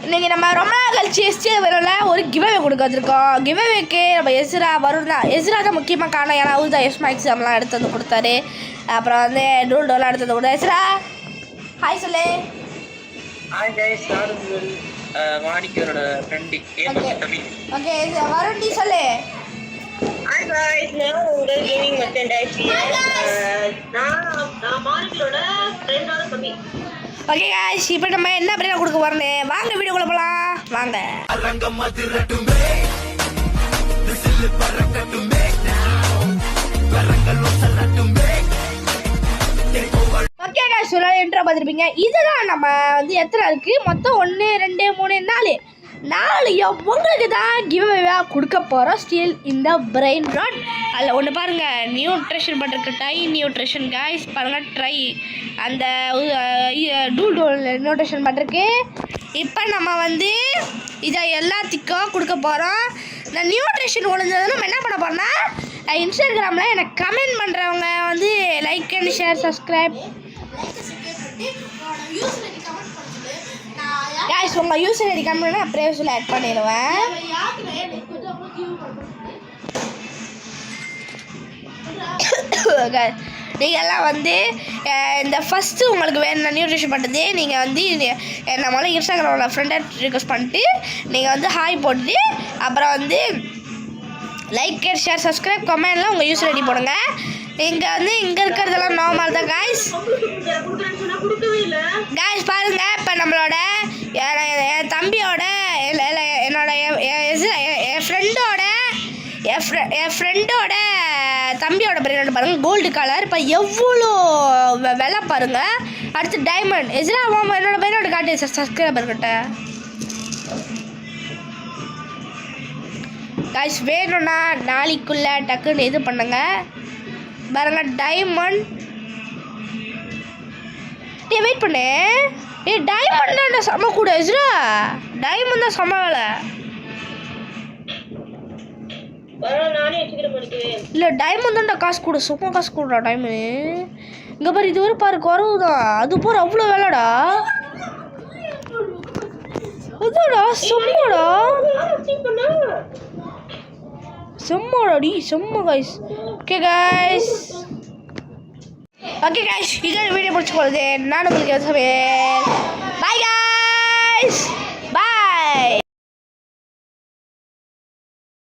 இன்னைக்கு நம்ம ரொம்ப நாள் கழிச்சு எஸ்டிஎல் வரல ஒரு கிவ்அவே கொடுக்க வந்திருக்கோம். கிவ்அவேக்கு நம்ம எஸ்ரா வரும் தான். எஸ்ரா தான் முக்கியமாக காணும். ஏன்னா அவர் தான் எஸ்மா எக்ஸாம்லாம் எடுத்து வந்து கொடுத்தாரு. அப்புறம் வந்து டூல்டோலாம் எடுத்து வந்து கொடுத்தாரு. எஸ்ரா ஹாய் சொல்லு. ஹாய் கைஸ், நான் மாணிக்கரோட ஃப்ரெண்ட் தமிழ். ஓகே வருண்டி சொல்லு. ஹாய் கைஸ், நான் உங்கள் கேமிங் மர்ச்சன்டைஸ். நான் மாணிக்கரோட ஃப்ரெண்டோட தமிழ். ஓகே गाइस, இப்போ நம்ம என்ன பிரேனா கொடுக்க போறோம்னு வாங்க வீடியோக்குள்ள போலாம். வாங்க. ஓகே गाइस, சொல்ல இன்ட்ரோ பார்த்திருப்பீங்க. இதுதான் நம்ம வந்து எத்தனை இருக்கு மொத்தம் 1 2 3 4 உங்களுக்கு தான் கிவ்அவேவாக கொடுக்க போகிறோம். ஸ்டில் இந்த பிரெயின் ராட் அதில் ஒன்று பாருங்கள், நியூட்ரிஷன் பண்ணுறதுக்கு ட்ரை நியூட்ரிஷன் காய்ஸ் பாருங்கள். ட்ரை அந்த டூல் நியூட்ரிஷன் பண்ணுறதுக்கு இப்போ நம்ம வந்து இதை எல்லாத்துக்கும் கொடுக்க போகிறோம். இந்த நியூட்ரிஷன் ஒழுந்தது நம்ம என்ன பண்ண போகிறோம்னா, இன்ஸ்டாகிராமில் எனக்கு கமெண்ட் பண்ணுறவங்க வந்து like and share subscribe guys உங்க யூசர் ஐடி கமெண்ட் நான் பிரைவேட்ல ஆட் பண்ணிடுவேன். நீங்கள் எல்லாம் வந்து இந்த ஃபஸ்ட்டு உங்களுக்கு வேணும் நியூட்ரிஷன் பண்ணுறது. நீங்கள் வந்து நம்மளால இன்ஸ்டாகிராமில் ஃப்ரெண்டை ரிக்வெஸ்ட் பண்ணிட்டு நீங்கள் வந்து ஹாய் போட்டு அப்புறம் வந்து லைக் ஷேர் சப்ஸ்கிரைப் கமெண்ட்லாம் உங்கள் யூசர் ஐடி போடுங்க. இங்கே வந்து இங்கே இருக்கிறதெல்லாம் நார்மல் தான் காய்ஸ். காய்ஸ் பாருங்க, இப்போ நம்மளோட என் தம்பியோட என்னோட என் ஃப்ரெண்டோட தம்பியோட பிரெயின் பாருங்க, கோல்டு கலர். இப்போ எவ்வளோ விலை பாருங்க. அடுத்து டைமண்ட் எஸ்லாம் என்னோட பிரெயினோட காட்டு சப்ஸ்கிரைபர்கிட்ட காய்ஸ் வேணும்னா நாளைக்குள்ளே டக்குன்னு இது பண்ணுங்க பாருங்க. டைமண்ட் வெயிட் பண்ணு. டைமண்ட் தான் செம்ம கூட எஸ்ரா, டைமண்ட் தான் செம்ம வேலை. இல்லை டைமண்ட் தான்டா காசு கூட, சும்மா காசு கூடடா டைமண்ட். இங்கே பாரு, இது வரை பாரு குறவு தான். அது பாரு அவ்வளோ வேலைடா. அதாடா செம்மடா, செம்மடாடி செம்ம guys. Okay guys, okay guys, இதோட வீடியோ முடிச்சு போகிறது. நான் உங்களுக்கு பாய் காய்ஸ்.